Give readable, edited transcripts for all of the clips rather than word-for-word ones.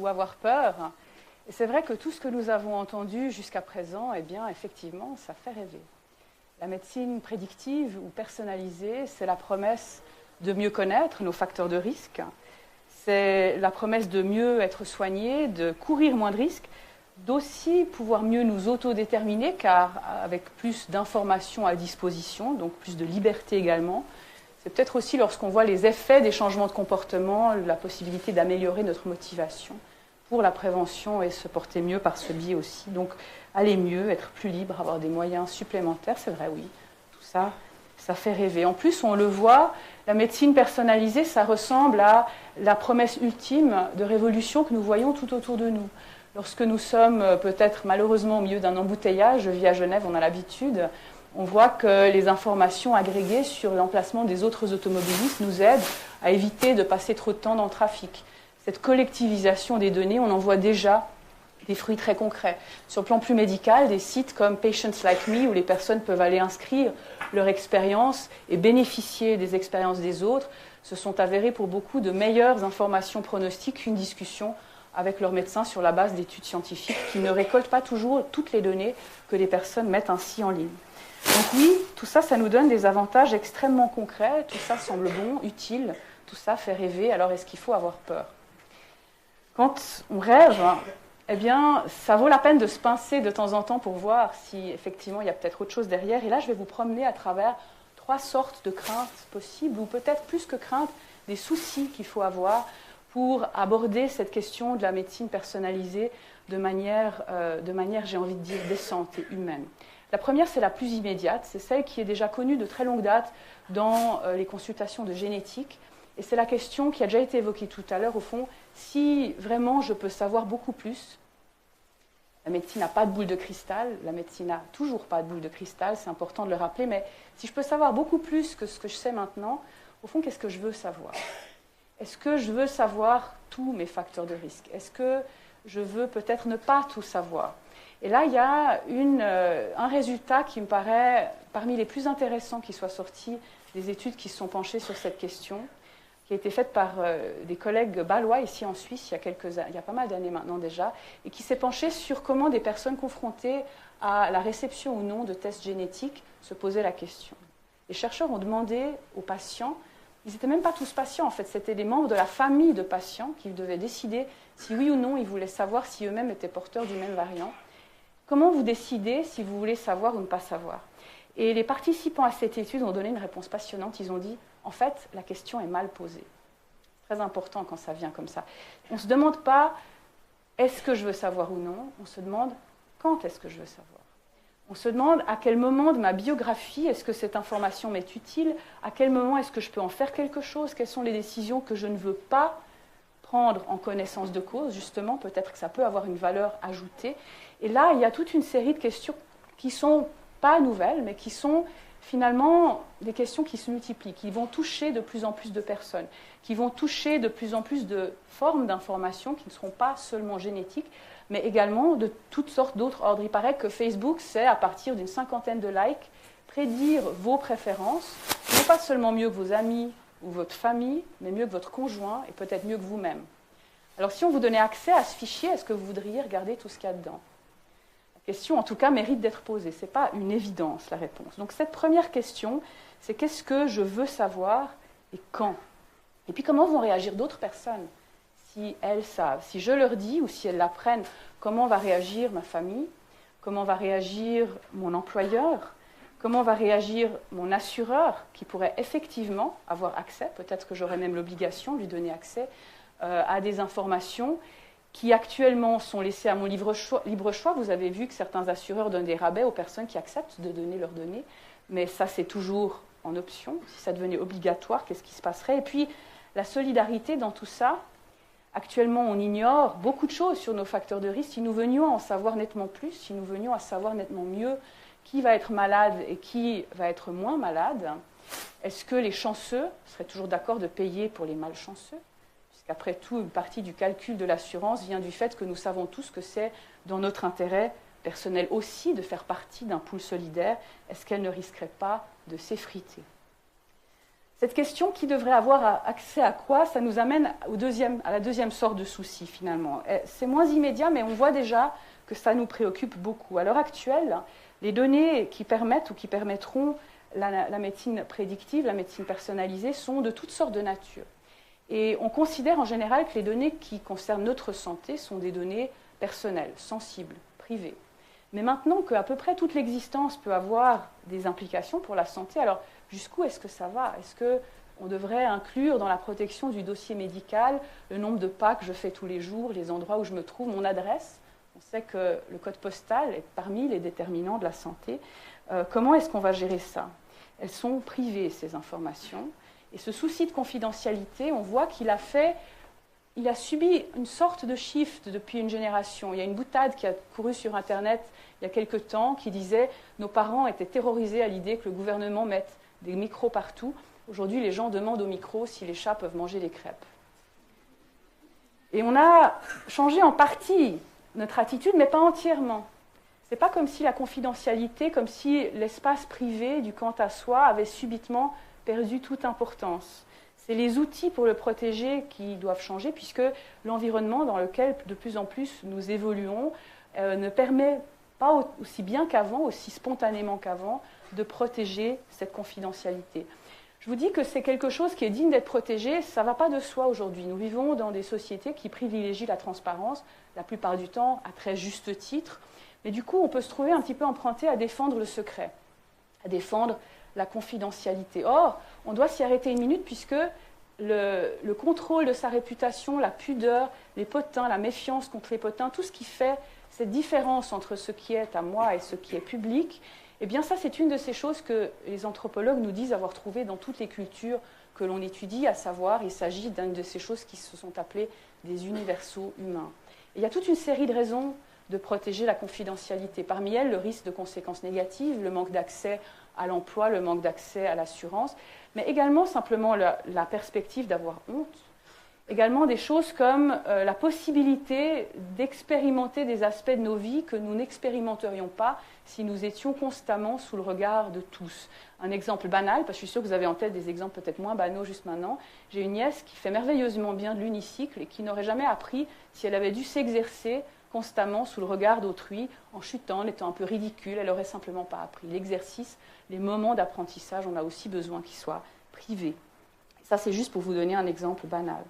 ou avoir peur. Et c'est vrai que tout ce que nous avons entendu jusqu'à présent, eh bien, effectivement, ça fait rêver. La médecine prédictive ou personnalisée, c'est la promesse de mieux connaître nos facteurs de risque. C'est la promesse de mieux être soigné, de courir moins de risques, d'aussi pouvoir mieux nous autodéterminer, car avec plus d'informations à disposition, donc plus de liberté également, c'est peut-être aussi lorsqu'on voit les effets des changements de comportement, la possibilité d'améliorer notre motivation pour la prévention et se porter mieux par ce biais aussi. Donc aller mieux, être plus libre, avoir des moyens supplémentaires, c'est vrai, oui, tout ça, ça fait rêver. En plus, on le voit, la médecine personnalisée, ça ressemble à la promesse ultime de révolution que nous voyons tout autour de nous. Lorsque nous sommes peut-être malheureusement au milieu d'un embouteillage, je vis à Genève, on a l'habitude, on voit que les informations agrégées sur l'emplacement des autres automobilistes nous aident à éviter de passer trop de temps dans le trafic. Cette collectivisation des données, on en voit déjà des fruits très concrets. Sur le plan plus médical, des sites comme Patients Like Me, où les personnes peuvent aller inscrire leur expérience et bénéficier des expériences des autres, se sont avérés pour beaucoup de meilleures informations pronostiques qu'une discussion avec leur médecin sur la base d'études scientifiques qui ne récoltent pas toujours toutes les données que les personnes mettent ainsi en ligne. Donc oui, tout ça, ça nous donne des avantages extrêmement concrets, tout ça semble bon, utile, tout ça fait rêver, alors est-ce qu'il faut avoir peur ? Quand on rêve, eh bien, ça vaut la peine de se pincer de temps en temps pour voir si effectivement il y a peut-être autre chose derrière. Et là, je vais vous promener à travers 3 sortes de craintes possibles, ou peut-être plus que craintes, des soucis qu'il faut avoir pour aborder cette question de la médecine personnalisée de manière, j'ai envie de dire, décente et humaine. La première, c'est la plus immédiate, c'est celle qui est déjà connue de très longue date dans les consultations de génétique. Et c'est la question qui a déjà été évoquée tout à l'heure, au fond, si vraiment je peux savoir beaucoup plus. La médecine n'a pas de boule de cristal, la médecine n'a toujours pas de boule de cristal, c'est important de le rappeler, mais si je peux savoir beaucoup plus que ce que je sais maintenant, au fond, qu'est-ce que je veux savoir ? Est-ce que je veux savoir tous mes facteurs de risque ? Est-ce que je veux peut-être ne pas tout savoir ? Et là, il y a un résultat qui me paraît parmi les plus intéressants qui soit sorti des études qui se sont penchées sur cette question, qui a été faite par des collègues bâlois ici en Suisse il y a pas mal d'années maintenant déjà, et qui s'est penchée sur comment des personnes confrontées à la réception ou non de tests génétiques se posaient la question. Les chercheurs ont demandé aux patients, ils n'étaient même pas tous patients en fait, c'était des membres de la famille de patients qui devaient décider si oui ou non ils voulaient savoir si eux-mêmes étaient porteurs du même variant. Comment vous décidez si vous voulez savoir ou ne pas savoir ? Et les participants à cette étude ont donné une réponse passionnante. Ils ont dit, en fait, la question est mal posée. Très important quand ça vient comme ça. On ne se demande pas, est-ce que je veux savoir ou non ? On se demande, quand est-ce que je veux savoir ? On se demande, à quel moment de ma biographie est-ce que cette information m'est utile ? À quel moment est-ce que je peux en faire quelque chose ? Quelles sont les décisions que je ne veux pas prendre en connaissance de cause ? Justement, peut-être que ça peut avoir une valeur ajoutée. Et là, il y a toute une série de questions qui ne sont pas nouvelles, mais qui sont finalement des questions qui se multiplient, qui vont toucher de plus en plus de personnes, qui vont toucher de plus en plus de formes d'informations qui ne seront pas seulement génétiques, mais également de toutes sortes d'autres ordres. Il paraît que Facebook sait, à partir d'une 50aine de likes, prédire vos préférences, non pas seulement mieux que vos amis ou votre famille, mais mieux que votre conjoint et peut-être mieux que vous-même. Alors si on vous donnait accès à ce fichier, est-ce que vous voudriez regarder tout ce qu'il y a dedans ? La question, en tout cas, mérite d'être posée. Ce n'est pas une évidence, la réponse. Donc cette première question, c'est qu'est-ce que je veux savoir et quand ? Et puis comment vont réagir d'autres personnes si elles savent ? Si je leur dis ou si elles l'apprennent, comment va réagir ma famille ? Comment va réagir mon employeur ? Comment va réagir mon assureur qui pourrait effectivement avoir accès ? Peut-être que j'aurais même l'obligation de lui donner accès à des informations qui actuellement sont laissées à mon libre choix. Vous avez vu que certains assureurs donnent des rabais aux personnes qui acceptent de donner leurs données, mais ça c'est toujours en option. Si ça devenait obligatoire, qu'est-ce qui se passerait ? Et puis la solidarité dans tout ça, actuellement on ignore beaucoup de choses sur nos facteurs de risque. Si nous venions à en savoir nettement plus, si nous venions à savoir nettement mieux qui va être malade et qui va être moins malade, est-ce que les chanceux seraient toujours d'accord de payer pour les malchanceux ? Après tout, une partie du calcul de l'assurance vient du fait que nous savons tous que c'est dans notre intérêt personnel aussi de faire partie d'un pool solidaire. Est-ce qu'elle ne risquerait pas de s'effriter ? Cette question, qui devrait avoir accès à quoi, ça nous amène à la deuxième sorte de souci, finalement. C'est moins immédiat, mais on voit déjà que ça nous préoccupe beaucoup. À l'heure actuelle, les données qui permettent ou qui permettront la médecine prédictive, la médecine personnalisée, sont de toutes sortes de nature. Et on considère en général que les données qui concernent notre santé sont des données personnelles, sensibles, privées. Mais maintenant qu'à peu près toute l'existence peut avoir des implications pour la santé, alors jusqu'où est-ce que ça va? Est-ce qu'on devrait inclure dans la protection du dossier médical le nombre de pas que je fais tous les jours, les endroits où je me trouve, mon adresse? On sait que le code postal est parmi les déterminants de la santé. Comment est-ce qu'on va gérer ça? Elles sont privées, ces informations. Et ce souci de confidentialité, on voit qu'il a subi une sorte de shift depuis une génération. Il y a une boutade qui a couru sur Internet il y a quelque temps qui disait « Nos parents étaient terrorisés à l'idée que le gouvernement mette des micros partout. Aujourd'hui, les gens demandent aux micros si les chats peuvent manger des crêpes. » Et on a changé en partie notre attitude, mais pas entièrement. Ce n'est pas comme si la confidentialité, comme si l'espace privé du quant à soi avait subitement perdu toute importance. C'est les outils pour le protéger qui doivent changer, puisque l'environnement dans lequel de plus en plus nous évoluons ne permet pas aussi bien qu'avant, aussi spontanément qu'avant, de protéger cette confidentialité. Je vous dis que c'est quelque chose qui est digne d'être protégé, ça ne va pas de soi aujourd'hui. Nous vivons dans des sociétés qui privilégient la transparence, la plupart du temps à très juste titre, mais du coup on peut se trouver un petit peu emprunté à défendre le secret, à défendre la confidentialité. Or, on doit s'y arrêter une minute puisque le contrôle de sa réputation, la pudeur, les potins, la méfiance contre les potins, tout ce qui fait cette différence entre ce qui est à moi et ce qui est public, eh bien ça c'est une de ces choses que les anthropologues nous disent avoir trouvées dans toutes les cultures que l'on étudie, à savoir il s'agit d'une de ces choses qui se sont appelées des universaux humains. Et il y a toute une série de raisons de protéger la confidentialité. Parmi elles, le risque de conséquences négatives, le manque d'accès à l'emploi, le manque d'accès à l'assurance, mais également simplement la perspective d'avoir honte. Également des choses comme la possibilité d'expérimenter des aspects de nos vies que nous n'expérimenterions pas si nous étions constamment sous le regard de tous. Un exemple banal, parce que je suis sûre que vous avez en tête des exemples peut-être moins banaux juste maintenant. J'ai une nièce qui fait merveilleusement bien de l'unicycle et qui n'aurait jamais appris si elle avait dû s'exercer constamment sous le regard d'autrui, en chutant, en étant un peu ridicule, elle n'aurait simplement pas appris. L'exercice, les moments d'apprentissage, on a aussi besoin qu'ils soient privés. Ça, c'est juste pour vous donner un exemple banal.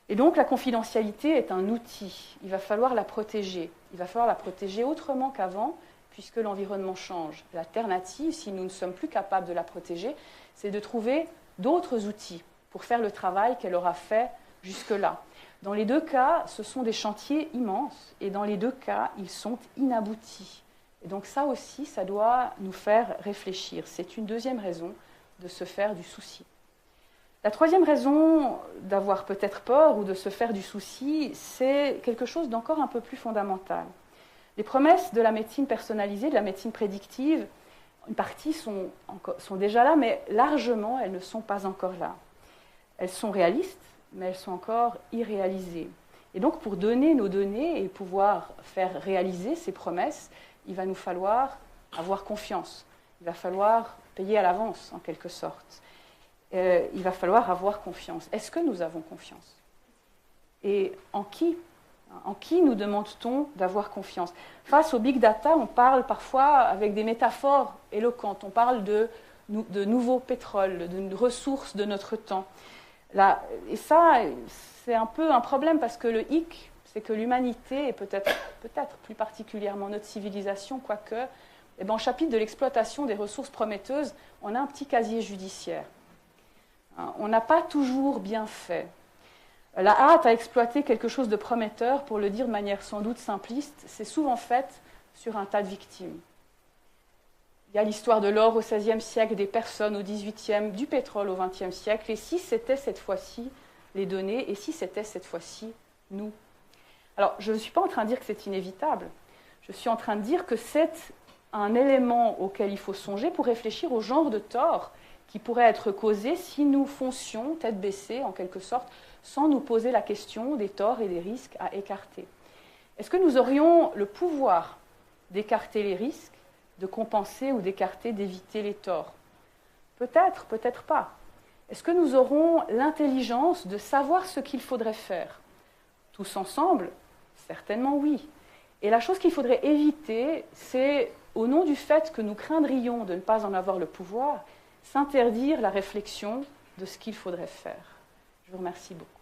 Et donc, la confidentialité est un outil. Il va falloir la protéger. Il va falloir la protéger autrement qu'avant, puisque l'environnement change. L'alternative, si nous ne sommes plus capables de la protéger, c'est de trouver d'autres outils pour faire le travail qu'elle aura fait jusque-là. Dans les deux cas, ce sont des chantiers immenses, et dans les deux cas, ils sont inaboutis. Et donc ça aussi, ça doit nous faire réfléchir. C'est une deuxième raison de se faire du souci. La troisième raison d'avoir peut-être peur ou de se faire du souci, c'est quelque chose d'encore un peu plus fondamental. Les promesses de la médecine personnalisée, de la médecine prédictive, une partie sont déjà là, mais largement, elles ne sont pas encore là. Elles sont réalistes, mais elles sont encore irréalisées. Et donc, pour donner nos données et pouvoir faire réaliser ces promesses, il va nous falloir avoir confiance. Il va falloir payer à l'avance, en quelque sorte. Il va falloir avoir confiance. Est-ce que nous avons confiance? Et en qui? En qui nous demande-t-on d'avoir confiance? Face au big data, on parle parfois avec des métaphores éloquentes. On parle de nouveaux pétroles, de ressources de notre temps. Là, et ça, c'est un peu un problème parce que le hic, c'est que l'humanité, et peut-être plus particulièrement notre civilisation, quoique, eh ben, au chapitre de l'exploitation des ressources prometteuses, on a un petit casier judiciaire. On n'a pas toujours bien fait. La hâte à exploiter quelque chose de prometteur, pour le dire de manière sans doute simpliste, c'est souvent faite sur un tas de victimes. Il y a l'histoire de l'or au XVIe siècle, des personnes au XVIIIe, du pétrole au XXe siècle. Et si c'était cette fois-ci les données, et si c'était cette fois-ci nous? Alors, je ne suis pas en train de dire que c'est inévitable. Je suis en train de dire que c'est un élément auquel il faut songer pour réfléchir au genre de tort qui pourrait être causé si nous foncions tête baissée, en quelque sorte, sans nous poser la question des torts et des risques à écarter. Est-ce que nous aurions le pouvoir d'écarter les risques, de compenser ou d'écarter, d'éviter les torts? Peut-être, peut-être pas. Est-ce que nous aurons l'intelligence de savoir ce qu'il faudrait faire? Tous ensemble? Certainement oui. Et la chose qu'il faudrait éviter, c'est, au nom du fait que nous craindrions de ne pas en avoir le pouvoir, s'interdire la réflexion de ce qu'il faudrait faire. Je vous remercie beaucoup.